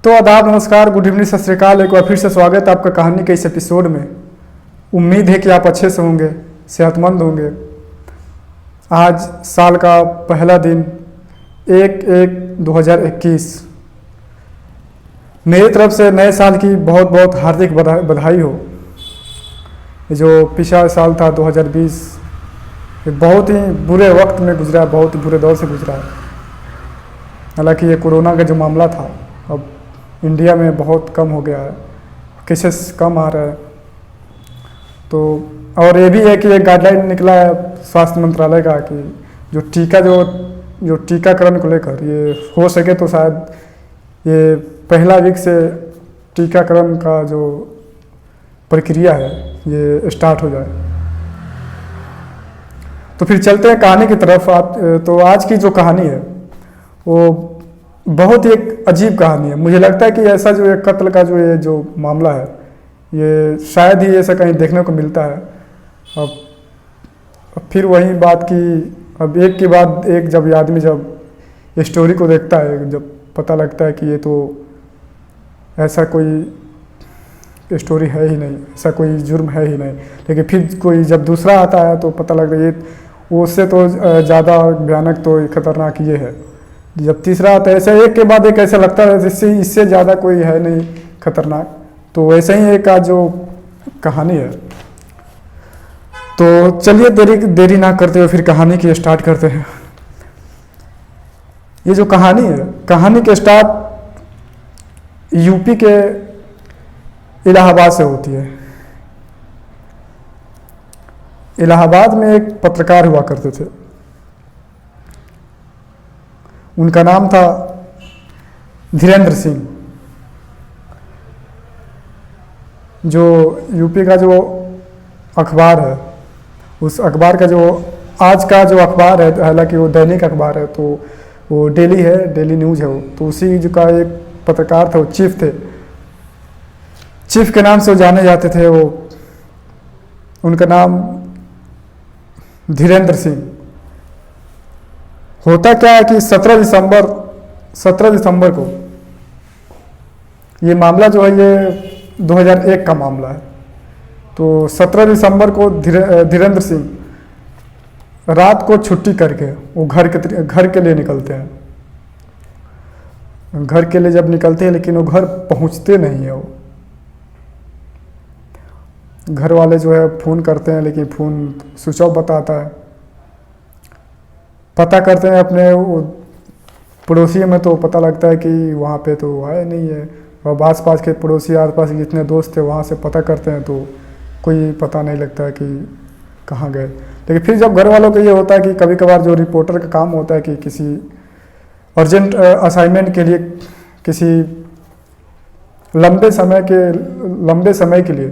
तो आदाब, नमस्कार, गुड इवनिंग, सत श्री अकाल। एक बार फिर से स्वागत है आपका कहानी के इस एपिसोड में। उम्मीद है कि आप अच्छे से होंगे, सेहतमंद होंगे। आज साल का पहला दिन 1/1/2021। मेरी तरफ से नए साल की बहुत बहुत हार्दिक बधाई हो। जो पिछला साल था 2020 एक बहुत ही बुरे वक्त में गुजरा, बहुत ही बुरे दौर से गुजरा। हालांकि ये कोरोना का जो मामला था अब इंडिया में बहुत कम हो गया है, केसेस कम आ रहा है। तो और ये भी है कि एक गाइडलाइन निकला है स्वास्थ्य मंत्रालय का कि जो टीकाकरण को लेकर ये हो सके तो शायद ये पहला वीक से टीकाकरण का जो प्रक्रिया है ये स्टार्ट हो जाए। तो फिर चलते हैं कहानी की तरफ। तो आज की जो कहानी है वो बहुत ही एक अजीब कहानी है। मुझे लगता है कि ऐसा जो एक कत्ल का जो मामला है ये शायद ही ऐसा कहीं देखने को मिलता है। अब फिर वही बात की, अब एक के बाद एक जब आदमी जब स्टोरी को देखता है, जब पता लगता है कि ये तो ऐसा कोई स्टोरी है ही नहीं, ऐसा कोई जुर्म है ही नहीं। लेकिन फिर कोई जब दूसरा आता है तो पता लगता है ये उससे तो ज़्यादा भयानक, तो खतरनाक ये है। जब तीसरा आता है, ऐसे एक के बाद एक ऐसा लगता है जिससे इससे ज़्यादा कोई है नहीं खतरनाक। तो वैसे ही एक आज जो कहानी है, तो चलिए देरी ना करते हुए फिर कहानी की स्टार्ट करते हैं। ये जो कहानी है, कहानी के स्टार्ट यूपी के इलाहाबाद से होती है। इलाहाबाद में एक पत्रकार हुआ करते थे, उनका नाम था धीरेंद्र सिंह। जो यूपी का जो अखबार है, उस अखबार का जो आज का जो अखबार है, हालांकि वो दैनिक अखबार है तो वो डेली है, डेली न्यूज़ है वो। तो उसी जो का एक पत्रकार था, वो चीफ थे, चीफ के नाम से वो जाने जाते थे। वो उनका नाम धीरेंद्र सिंह। होता क्या है कि 17 दिसंबर को ये मामला जो है ये 2001 का मामला है। तो 17 दिसंबर को धीरेंद्र सिंह रात को छुट्टी करके वो घर के लिए निकलते हैं। घर के लिए जब निकलते हैं, लेकिन वो घर पहुंचते नहीं है। वो घर वाले जो है फ़ोन करते हैं, लेकिन फ़ोन स्विच ऑफ बताता है। पता करते हैं अपने पड़ोसी में, तो पता लगता है कि वहाँ पे तो है नहीं है। और आस पास के पड़ोसी, आस पास के जितने दोस्त थे वहाँ से पता करते हैं तो कोई पता नहीं लगता है कि कहाँ गए। लेकिन फिर जब घर वालों को ये होता है कि कभी कभार जो रिपोर्टर का काम होता है कि किसी अर्जेंट असाइनमेंट के लिए किसी लंबे समय के लिए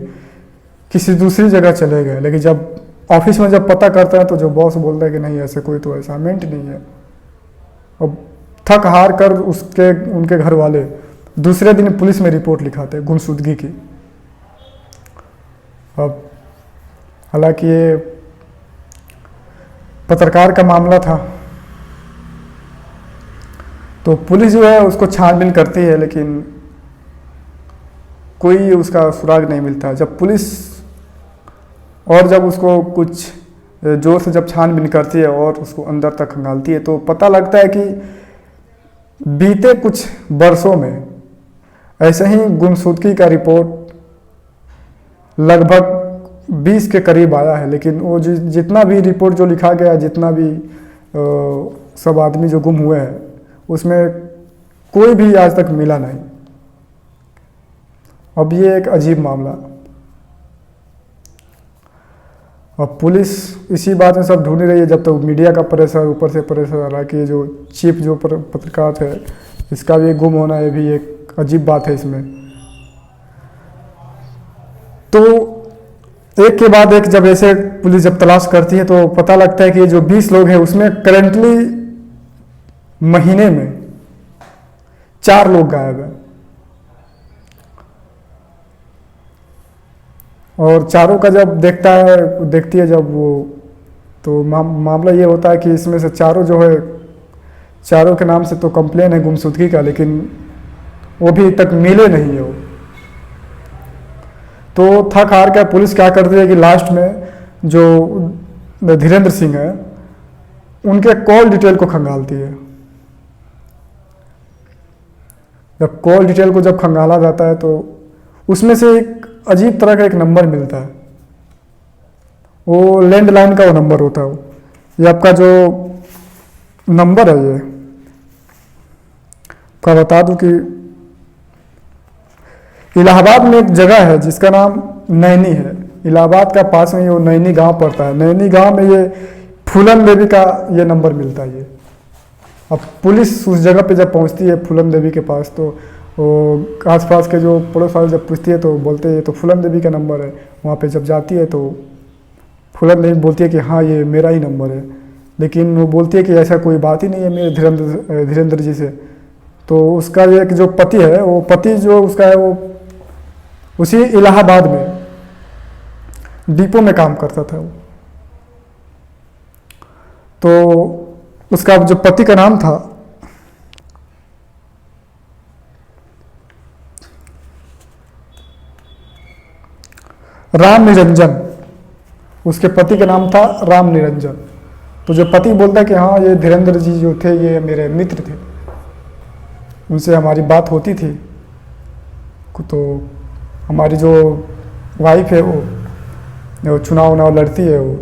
किसी दूसरी जगह चले गए। लेकिन जब ऑफिस में जब पता करता है तो जो बॉस बोलता है कि नहीं, ऐसे कोई तो असाइनमेंट नहीं है। अब थक हार कर उनके घर वाले दूसरे दिन पुलिस में रिपोर्ट लिखाते हैं गुमशुदगी की। अब हालांकि ये पत्रकार का मामला था, तो पुलिस जो है उसको छानबीन करती है, लेकिन कोई उसका सुराग नहीं मिलता। जब पुलिस और जब उसको कुछ जोर से जब छानबीन करती है और उसको अंदर तक खंगालती है, तो पता लगता है कि बीते कुछ वर्षों में ऐसे ही गुमशुदगी का रिपोर्ट लगभग 20 के करीब आया है। लेकिन वो जितना भी रिपोर्ट जो लिखा गया, जितना भी सब आदमी जो गुम हुए हैं, उसमें कोई भी आज तक मिला नहीं। अब ये एक अजीब मामला। और पुलिस इसी बात में सब ढूंढ रही है, जब तक तो मीडिया का प्रेशर, ऊपर से प्रेशर आ रहा है कि जो चीफ जो पत्रकार थे, इसका भी गुम होना, ये भी एक अजीब बात है इसमें। तो एक के बाद एक जब ऐसे पुलिस जब तलाश करती है तो पता लगता है कि जो 20 लोग हैं उसमें करेंटली महीने में 4 लोग गायब हैं। और चारों का जब देखती है जब वो, तो मामला ये होता है कि इसमें से चारों जो है, चारों के नाम से तो कंप्लेन है गुमशुदगी का, लेकिन वो भी तक मिले नहीं है वो। तो थक हार कर पुलिस क्या करती है कि लास्ट में जो धीरेन्द्र सिंह है उनके कॉल डिटेल को खंगालती है। जब कॉल डिटेल को जब खंगाला जाता है तो उसमें से एक अजीब तरह का एक नंबर मिलता है, वो लैंडलाइन का वो नंबर होता है। वो ये आपका जो नंबर है ये का बता दूं कि इलाहाबाद में एक जगह है जिसका नाम नैनी है। इलाहाबाद का पास में वो नैनी गांव पड़ता है। नैनी गांव में ये फूलन देवी का ये नंबर मिलता है। ये अब पुलिस उस जगह पे जब पहुंचती है फूलन देवी के पास तो वो आसपास के जो पड़ोस वाले जब पूछती है तो बोलते हैं तो फूलन देवी का नंबर है। वहाँ पे जब जाती है तो फूलन देवी बोलती है कि हाँ ये मेरा ही नंबर है, लेकिन वो बोलती है कि ऐसा कोई बात ही नहीं है मेरे धीरेन्द्र जी से। तो उसका एक जो पति है वो पति जो उसका है वो उसी इलाहाबाद में डिपो में काम करता था वो। तो उसका जो पति का नाम था राम निरंजन, उसके पति का नाम था राम निरंजन। तो जो पति बोलता है कि हाँ ये धीरेन्द्र जी जो थे ये मेरे मित्र थे, उनसे हमारी बात होती थी। तो हमारी जो वाइफ है वो चुनाव उनाव लड़ती है वो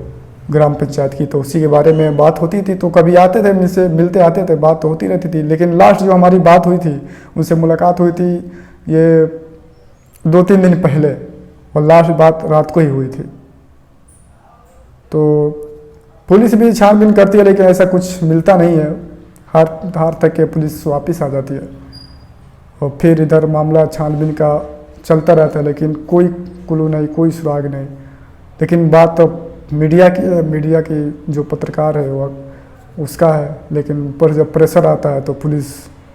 ग्राम पंचायत की, तो उसी के बारे में बात होती थी। तो कभी आते थे मुझसे मिलते आते थे, बात तो होती रहती थी। लेकिन लास्ट जो हमारी बात हुई थी उनसे मुलाकात हुई थी ये 2-3 दिन पहले, और लास्ट बात रात को ही हुई थी। तो पुलिस भी छानबीन करती है लेकिन ऐसा कुछ मिलता नहीं है। हार तक के पुलिस वापस आ जाती है और फिर इधर मामला छानबीन का चलता रहता है, लेकिन कोई क्लू नहीं, कोई सुराग नहीं। लेकिन बात तो मीडिया की जो पत्रकार है वो उसका है, लेकिन ऊपर जब प्रेशर आता है तो पुलिस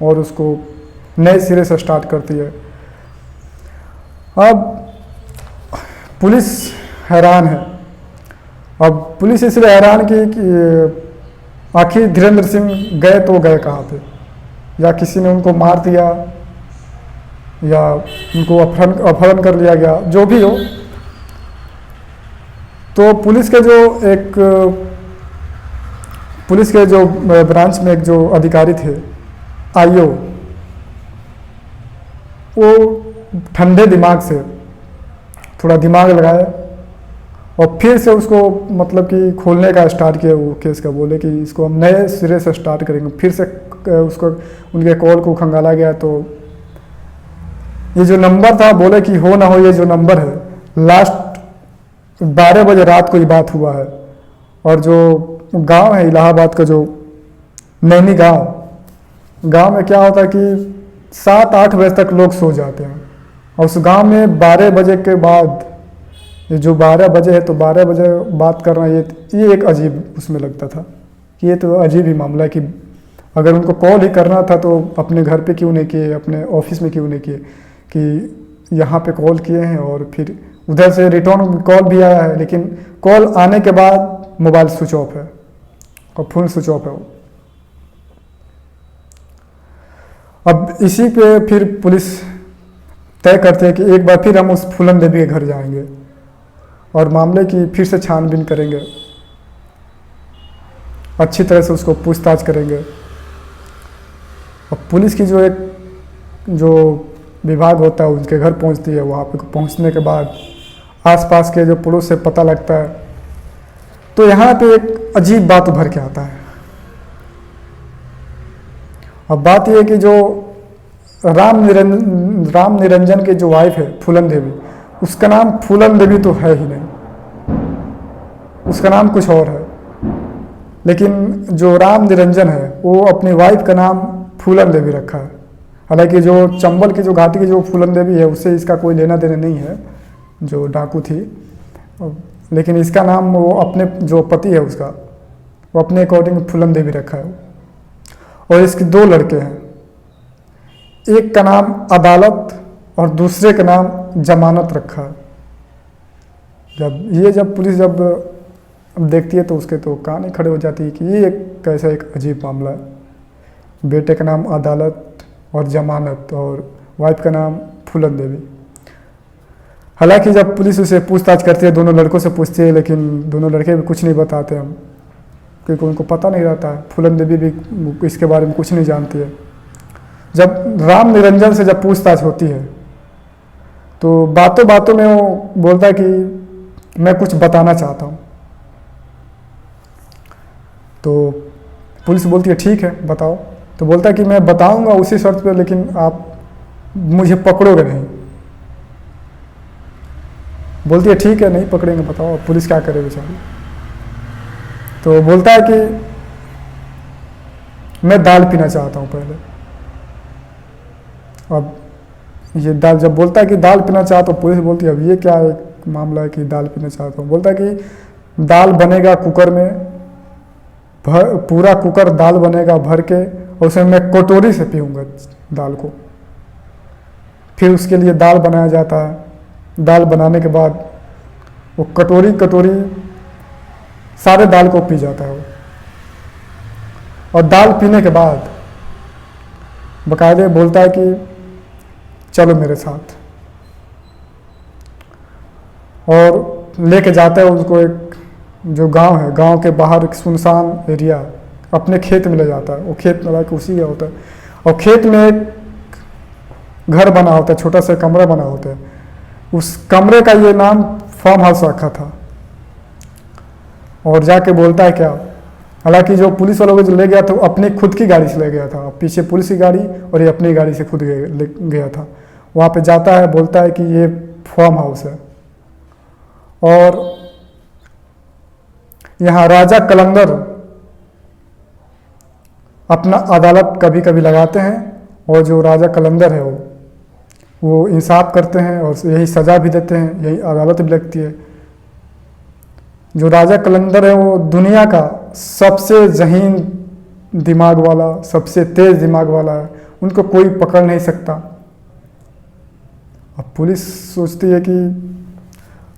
और उसको नए सिरे से स्टार्ट करती है। अब पुलिस हैरान है। अब पुलिस इसलिए हैरान की कि आखिर धीरेन्द्र सिंह गए तो गए कहाँ पे, या किसी ने उनको मार दिया या उनको अपहरण कर लिया गया, जो भी हो। तो पुलिस के जो ब्रांच में एक जो अधिकारी थे आईओ, वो ठंडे दिमाग से थोड़ा दिमाग लगाए और फिर से उसको मतलब कि खोलने का स्टार्ट किया वो केस का। बोले कि इसको हम नए सिरे से स्टार्ट करेंगे। फिर से उसको उनके कॉल को खंगाला गया तो ये जो नंबर था, बोले कि हो ना हो ये जो नंबर है लास्ट 12 बजे रात को ही बात हुआ है। और जो गांव है इलाहाबाद का जो नैनी गांव में क्या होता है कि 7-8 बजे तक लोग सो जाते हैं, और उस गांव में 12 बजे के बाद ये जो 12 बजे है तो 12 बजे बात करना ये एक अजीब उसमें लगता था कि ये तो अजीब ही मामला है कि अगर उनको कॉल ही करना था तो अपने घर पे क्यों नहीं किए, अपने ऑफिस में क्यों नहीं किए, कि यहाँ पे कॉल किए हैं और फिर उधर से रिटर्न कॉल भी आया है, लेकिन कॉल आने के बाद मोबाइल स्विच ऑफ है और फोन स्विच ऑफ है वो। अब इसी पे फिर पुलिस तय करते हैं कि एक बार फिर हम उस फूलन देवी के घर जाएंगे और मामले की फिर से छानबीन करेंगे, अच्छी तरह से उसको पूछताछ करेंगे। और पुलिस की जो विभाग होता है उनके घर पहुंचती है। वहाँ पे पहुंचने के बाद आसपास के जो पड़ोस से पता लगता है तो यहाँ पे एक अजीब बात उभर के आता है। अब बात यह है कि जो राम निरंजन की जो वाइफ है फूलन देवी, उसका नाम फूलन देवी तो है ही नहीं, उसका नाम कुछ और है। लेकिन जो राम निरंजन है वो अपनी वाइफ का नाम फूलन देवी रखा है। हालांकि जो चंबल की जो घाटी की जो फूलन देवी है उससे इसका कोई लेना देना नहीं है, जो डाकू थी, लेकिन इसका नाम वो अपने जो पति है उसका वो अपने अकॉर्डिंग फूलन देवी रखा है। और इसके 2 लड़के हैं, एक का नाम अदालत और दूसरे का नाम जमानत रखा है। जब पुलिस देखती है तो उसके तो कान ही खड़े हो जाती है कि ये कैसा एक अजीब मामला है। बेटे का नाम अदालत और जमानत, और वाइफ का नाम फूलन देवी। हालांकि जब पुलिस उसे पूछताछ करती है, दोनों लड़कों से पूछती है, लेकिन दोनों लड़के भी कुछ नहीं बताते हम, क्योंकि उनको पता नहीं रहता है। फूलन देवी भी इसके बारे में कुछ नहीं जानती है। जब राम निरंजन से जब पूछताछ होती है तो बातों बातों में वो बोलता है कि मैं कुछ बताना चाहता हूँ। तो पुलिस बोलती है ठीक है बताओ। तो बोलता है कि मैं बताऊंगा उसी शर्त पे, लेकिन आप मुझे पकड़ोगे नहीं। बोलती है ठीक है नहीं पकड़ेंगे, बताओ। पुलिस क्या करे बेचारी। तो बोलता है कि मैं दाल पीना चाहता हूँ पहले। अब ये दाल जब बोलता है कि दाल पीना चाहता हूँ, पुलिस बोलती है अब ये क्या एक मामला है कि दाल पीना चाहता हूँ। बोलता है कि दाल बनेगा कुकर में, पूरा कुकर दाल बनेगा भर के, और उसे मैं कटोरी से पीऊँगा दाल को। फिर उसके लिए दाल बनाया जाता है। दाल बनाने के बाद वो कटोरी कटोरी सारे दाल को पी जाता है वो। और दाल पीने के बाद बाकायदे बोलता है कि चलो मेरे साथ, और लेके जाता है उसको एक जो गांव है, गांव के बाहर एक सुनसान एरिया, अपने खेत में ले जाता है। वो खेत में लाके उसी का होता है, और खेत में एक घर बना होता है, छोटा सा कमरा बना होता है। उस कमरे का ये नाम फार्म हाउस रखा था। और जाके बोलता है क्या, हालांकि जो पुलिस वालों को जो ले गया था वो अपनी खुद की गाड़ी से ले गया था, पीछे पुलिस की गाड़ी और ये अपनी गाड़ी से खुद गया था। वहाँ पे जाता है, बोलता है कि ये फार्म हाउस है और यहाँ राजा कलंदर अपना अदालत कभी कभी लगाते हैं, और जो राजा कलंदर है वो इंसाफ करते हैं और यही सज़ा भी देते हैं, यही अदालत भी लगती है। जो राजा कलंदर है वो दुनिया का सबसे ज़हीन दिमाग वाला, सबसे तेज़ दिमाग वाला है, उनको कोई पकड़ नहीं सकता। अब पुलिस सोचती है कि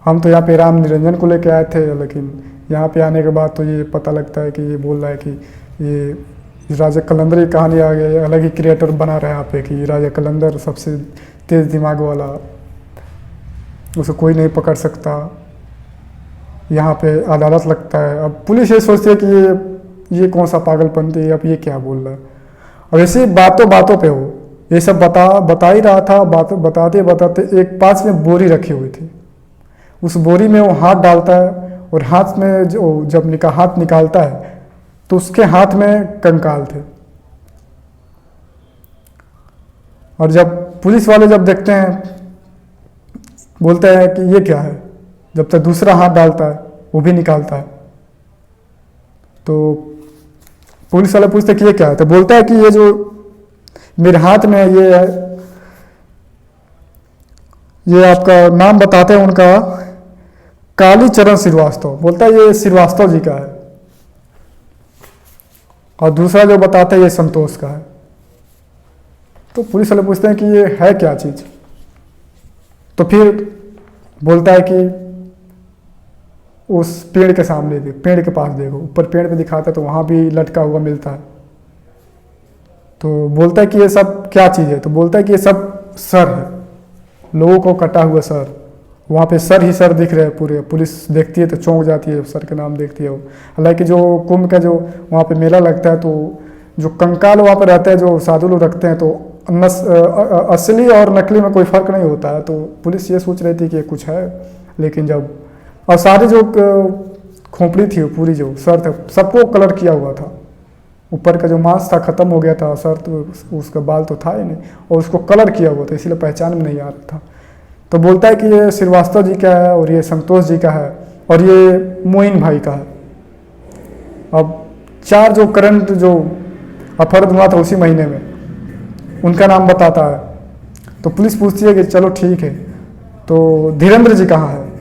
हम तो यहाँ पे राम निरंजन को लेके आए थे, लेकिन यहाँ पे आने के बाद तो ये पता लगता है कि ये बोल रहा है कि ये राजा कलंदर की कहानी आ गई, अलग ही क्रिएटर बना रहा है यहाँ पे कि राजा कलंदर सबसे तेज़ दिमाग वाला, उसे कोई नहीं पकड़ सकता। यहाँ पे अदालत लगता है। अब पुलिस ये सोचती है कि ये कौन सा पागलपंती है, अब ये क्या बोल रहा है। और ऐसे बातों बातों पे हो ये सब बता ही रहा था। बताते बताते एक पास में बोरी रखी हुई थी, उस बोरी में वो हाथ डालता है, और हाथ में जब हाथ निकालता है तो उसके हाथ में कंकाल थे। और जब पुलिस वाले जब देखते हैं, बोलते हैं कि ये क्या है। जब तक दूसरा हाथ डालता है वो भी निकालता है। तो पुलिस वाले पूछते कि ये क्या है, तो बोलता है कि ये जो मेरे हाथ में ये है, ये आपका नाम बताते हैं उनका, कालीचरण श्रीवास्तव। बोलता है ये श्रीवास्तव जी का है। और दूसरा जो बताते हैं ये संतोष का है। तो पुलिस वाले पूछते हैं कि ये है क्या चीज़। तो फिर बोलता है कि उस पेड़ के सामने देखो, पेड़ के पास देखो। ऊपर पेड़ पे दिखाता है तो वहाँ भी लटका हुआ मिलता है। तो बोलता है कि ये सब क्या चीज़ है। तो बोलता है कि ये सब सर है, लोगों को कटा हुआ सर। वहाँ पे सर ही सर दिख रहे हैं पूरे। पुलिस देखती है तो चौंक जाती है, सर के नाम देखती है वो। हालांकि जो कुंभ का जो वहाँ पे मेला लगता है, तो जो कंकाल वहाँ पे रहता है जो साधु लोग रखते हैं, तो असली और नकली में कोई फ़र्क नहीं होता है। तो पुलिस ये सोच रही थी कि कुछ है, लेकिन जब और सारी जो खोपड़ी थी पूरी, जो सर था, सबको कलर किया हुआ था। ऊपर का जो मांस था ख़त्म हो गया था, सर तो उसका बाल तो था ही नहीं, और उसको कलर किया हुआ था, इसलिए पहचान में नहीं आ रहा था। तो बोलता है कि ये श्रीवास्तव जी का है, और ये संतोष जी का है, और ये मोइन भाई का है। अब 4 जो करंट जो अपहरण हुआ था उसी महीने में, उनका नाम बताता है। तो पुलिस पूछती है कि चलो ठीक है, तो धीरेन्द्र जी कहाँ है।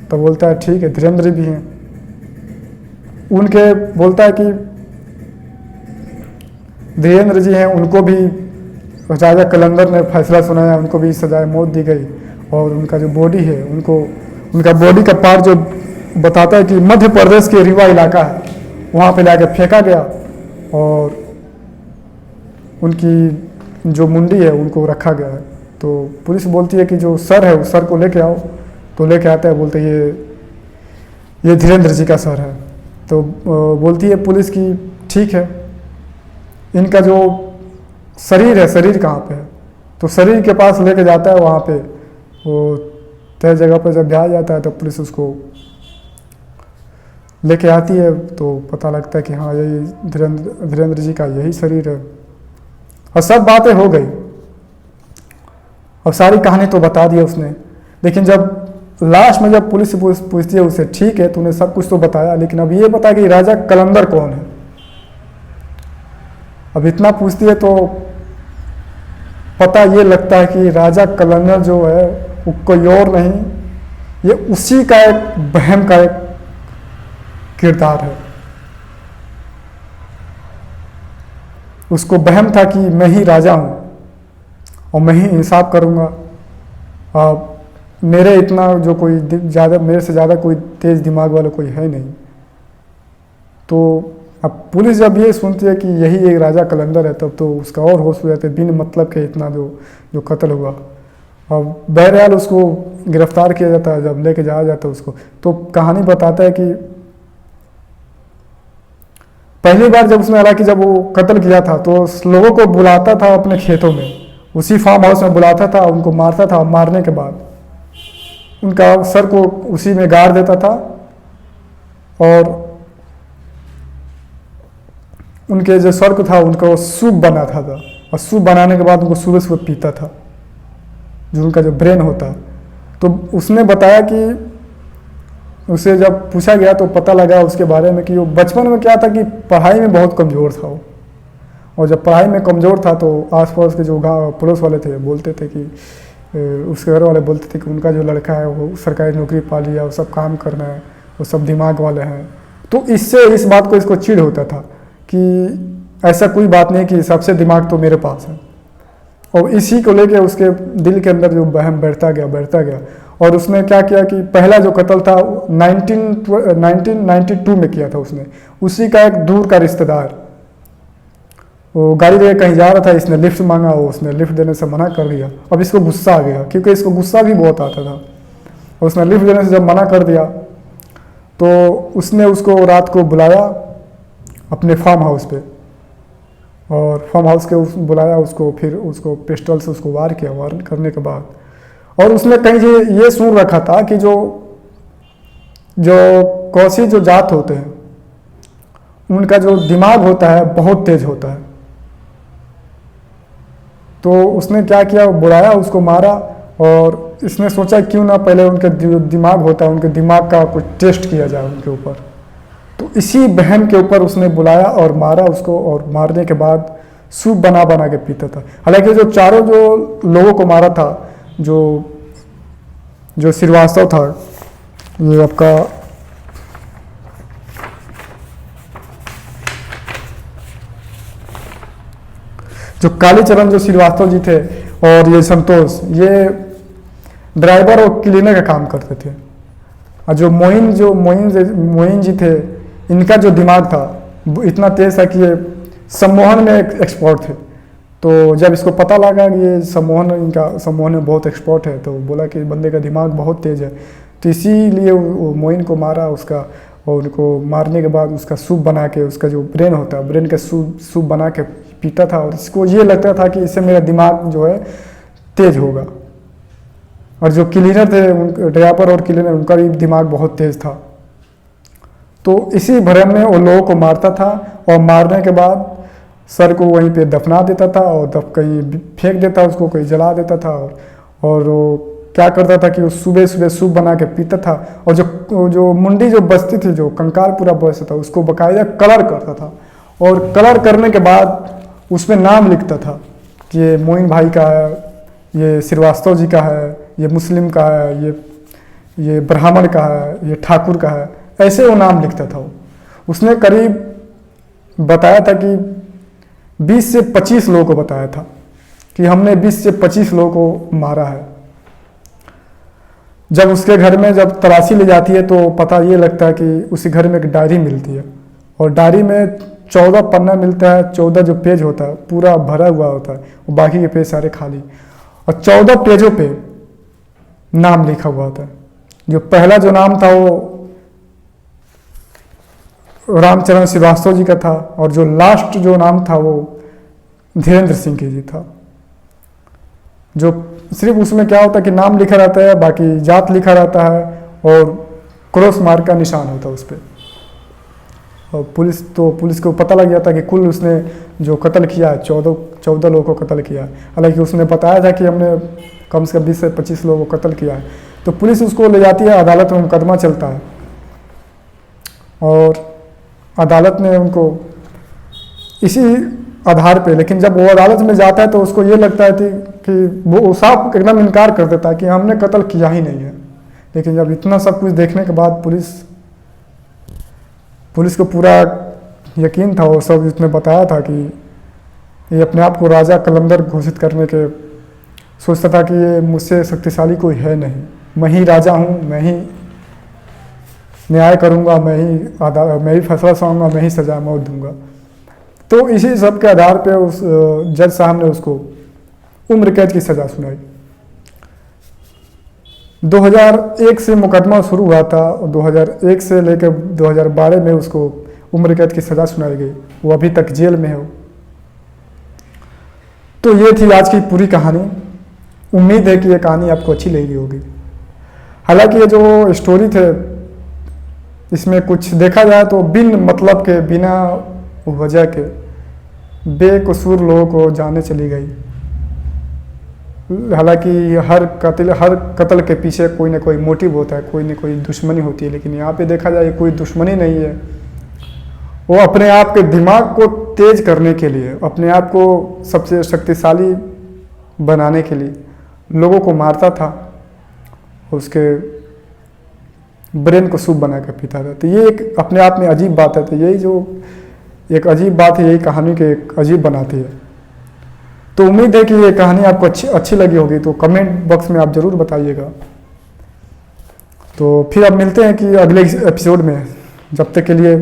तो बोलता है ठीक है धीरेन्द्र भी हैं। उनके बोलता है कि धीरेन्द्र जी हैं, उनको भी राजा कलंदर ने फैसला सुनाया, उनको भी सजाए मौत दी गई। और उनका जो बॉडी है, उनका बॉडी का पार्ट जो बताता है कि मध्य प्रदेश के रीवा इलाका है, वहाँ पे लाके फेंका गया, और उनकी जो मुंडी है उनको रखा गया है। तो पुलिस बोलती है कि जो सर है उस सर को लेके आओ, तो लेके आता है, बोलते ये धीरेन्द्र जी का सर है। तो बोलती है पुलिस की ठीक है, इनका जो शरीर है, शरीर कहाँ पे है, तो शरीर के पास लेके जाता है, वहाँ पे वो तय जगह पर जब जा जाता है तो पुलिस उसको लेके आती है, तो पता लगता है कि हाँ यही धीरेन्द्र जी का यही शरीर है। और सब बातें हो गई, और सारी कहानी तो बता दी उसने। लेकिन जब लास्ट में जब पुलिस पूछती है उसे, ठीक है तूने सब कुछ तो बताया, लेकिन अब ये बता कि राजा कलंदर कौन है। अब इतना पूछती है तो पता ये लगता है कि राजा कलंदर जो है वो कोई और नहीं, ये उसी का एक बहन का एक किरदार है। उसको वहम था कि मैं ही राजा हूं और मैं ही इंसाफ करूंगा, मेरे इतना जो कोई ज़्यादा, मेरे से ज़्यादा कोई तेज दिमाग वाला कोई है नहीं। तो अब पुलिस जब ये सुनती है कि यही एक राजा कलंदर है, तब तो उसका और होश हो जाता है, बिन मतलब के इतना जो कत्ल हुआ। और बहरहाल उसको गिरफ्तार किया जाता है, जब लेके जाया जाता है उसको, तो कहानी बताता है कि पहली बार जब उसने, हालांकि जब वो कत्ल किया था तो लोगों को बुलाता था अपने खेतों में, उसी फार्म हाउस में बुलाता था, उनको मारता था, मारने के बाद उनका सर को उसी में गाड़ देता था, और उनके जो सर को था उनको सूप बनाता था, और सूप बनाने के बाद उनको सुबह सुबह पीता था, जो उनका जो ब्रेन होता है। तो उसने बताया कि उसे जब पूछा गया तो पता लगा उसके बारे में कि वो बचपन में क्या था कि पढ़ाई में बहुत कमज़ोर था वो, और जब पढ़ाई में कमज़ोर था तो आसपास के जो गाँव पड़ोस वाले थे बोलते थे कि उसके घर वाले बोलते थे कि उनका जो लड़का है वो सरकारी नौकरी पा लिया, वो सब काम करना है, वो सब दिमाग वाले हैं। तो इससे इस बात को इसको चिढ़ होता था कि ऐसा कोई बात नहीं कि सबसे दिमाग तो मेरे पास है, और इसी को लेके उसके दिल के अंदर जो वहम बढ़ता गया। और उसने क्या किया कि पहला जो कत्ल था 1992 में किया था उसने, उसी का एक दूर का रिश्तेदार, वो गाड़ी लेकर कहीं जा रहा था, इसने लिफ्ट मांगा, वो उसने लिफ्ट देने से मना कर दिया। अब इसको गुस्सा आ गया, क्योंकि इसको गुस्सा भी बहुत आता था, और उसने लिफ्ट देने से जब मना कर दिया तो उसने उसको रात को बुलाया अपने फार्म हाउस पे, और फार्म हाउस के बुलाया उसको, फिर उसको पिस्टल से उसको वार किया। वार करने के बाद, और उसने कहीं ये सुन रखा था कि जो कौसी जो जात होते हैं उनका जो दिमाग होता है बहुत तेज होता है। तो उसने क्या किया, बुलाया, उसको मारा, और इसने सोचा क्यों ना पहले उनके जो दिमाग होता है उनके दिमाग का कुछ टेस्ट किया जाए उनके ऊपर। तो इसी बहन के ऊपर उसने बुलाया और मारा उसको, और मारने के बाद सूप बना के पीता था। हालांकि जो चारों जो लोगों को मारा था, जो श्रीवास्तव था, ये आपका जो कालीचरण जो श्रीवास्तव जी थे, और ये संतोष, ये ड्राइवर और क्लीनर का काम करते थे। और जो मोइन जी थे, इनका जो दिमाग था इतना तेज था कि ये सम्मोहन में एक्सपर्ट थे। तो जब इसको पता लगा कि ये सम्मोहन में बहुत एक्सपर्ट है, तो बोला कि बंदे का दिमाग बहुत तेज है, तो इसीलिए वो मोइन को मारा उसका, और उनको मारने के बाद उसका सूप बना के, उसका जो ब्रेन होता है ब्रेन का सूप बना के पीता था, और इसको ये लगता था कि इससे मेरा दिमाग जो है तेज होगा। और जो क्लीनर थे, ड्राइवर और क्लीनर, उनका भी दिमाग बहुत तेज था। तो इसी भ्रम में वो लोगों को मारता था, और मारने के बाद सर को वहीं पे दफना देता था, और कहीं फेंक देता, उसको कहीं जला देता था, और वो क्या करता था कि वो सुबह सुबह सूप बना के पीता था। और जो मुंडी जो बचती थी, जो कंकाल पूरा बचता था, उसको बाकायदा कलर करता था, और कलर करने के बाद उसमें नाम लिखता था कि ये मोइन भाई का है, ये श्रीवास्तव जी का है, ये मुस्लिम का है, ये ब्राह्मण का है, ये ठाकुर का है, ऐसे वो नाम लिखता था। उसने करीब बताया था कि 20 से 25 लोगों को बताया था कि हमने 20 से 25 लोगों को मारा है। जब उसके घर में जब तलाशी ली जाती है तो पता ये लगता है कि उसी घर में एक डायरी मिलती है, और डायरी में 14 पन्ना मिलता है, 14 जो पेज होता है पूरा भरा हुआ होता है, और बाकी के पेज सारे खाली। और 14 पेजों पे नाम लिखा हुआ था। जो पहला जो नाम था वो रामचरण श्रीवास्तव जी का था, और जो लास्ट जो नाम था वो धीरेन्द्र सिंह जी था। जो सिर्फ उसमें क्या होता है कि नाम लिखा रहता है, बाकी जात लिखा रहता है और क्रॉस मार्क का निशान होता है उस पर। और पुलिस को पता लग गया था कि कुल उसने जो कत्ल किया है 14 लोगों को कत्ल किया है। हालांकि उसने बताया था कि हमने कम से कम 20 से 25 लोगों को कत्ल किया है। तो पुलिस उसको ले जाती है, अदालत में मुकदमा चलता है और अदालत ने उनको इसी आधार पे, लेकिन जब वो अदालत में जाता है तो उसको ये लगता है कि वो साफ एकदम इनकार कर देता है कि हमने कत्ल किया ही नहीं है। लेकिन जब इतना सब कुछ देखने के बाद पुलिस को पूरा यकीन था, वो सब उसने बताया था कि ये अपने आप को राजा कलंदर घोषित करने के सोचता था कि ये मुझसे शक्तिशाली कोई है नहीं, मैं ही राजा हूँ, मैं ही न्याय करूँगा, मैं ही फैसला सुनाऊंगा, मैं ही सजा मौत दूंगा। तो इसी सब के आधार पे उस जज साहब ने उसको उम्र कैद की सज़ा सुनाई। 2001 से मुकदमा शुरू हुआ था और 2001 से लेकर 2012 में उसको उम्र कैद की सज़ा सुनाई गई। वो अभी तक जेल में है। तो ये थी आज की पूरी कहानी। उम्मीद है कि ये कहानी आपको अच्छी लगी होगी। हालांकि ये जो स्टोरी थे इसमें कुछ देखा जाए तो बिन मतलब के, बिना वजह के बेकसूर लोगों को जाने चली गई। हालांकि हर कत्ल के पीछे कोई ना कोई मोटिव होता है, कोई ना कोई दुश्मनी होती है, लेकिन यहाँ पे देखा जाए कोई दुश्मनी नहीं है। वो अपने आप के दिमाग को तेज करने के लिए, अपने आप को सबसे शक्तिशाली बनाने के लिए लोगों को मारता था, उसके ब्रेन को सूप बना कर पीता था। तो ये एक अपने आप में अजीब बात है। तो यही जो एक अजीब बात है, यही कहानी के एक अजीब बनाती है। तो उम्मीद है कि ये कहानी आपको अच्छी लगी होगी। तो कमेंट बॉक्स में आप ज़रूर बताइएगा। तो फिर अब मिलते हैं कि अगले एपिसोड में। जब तक के लिए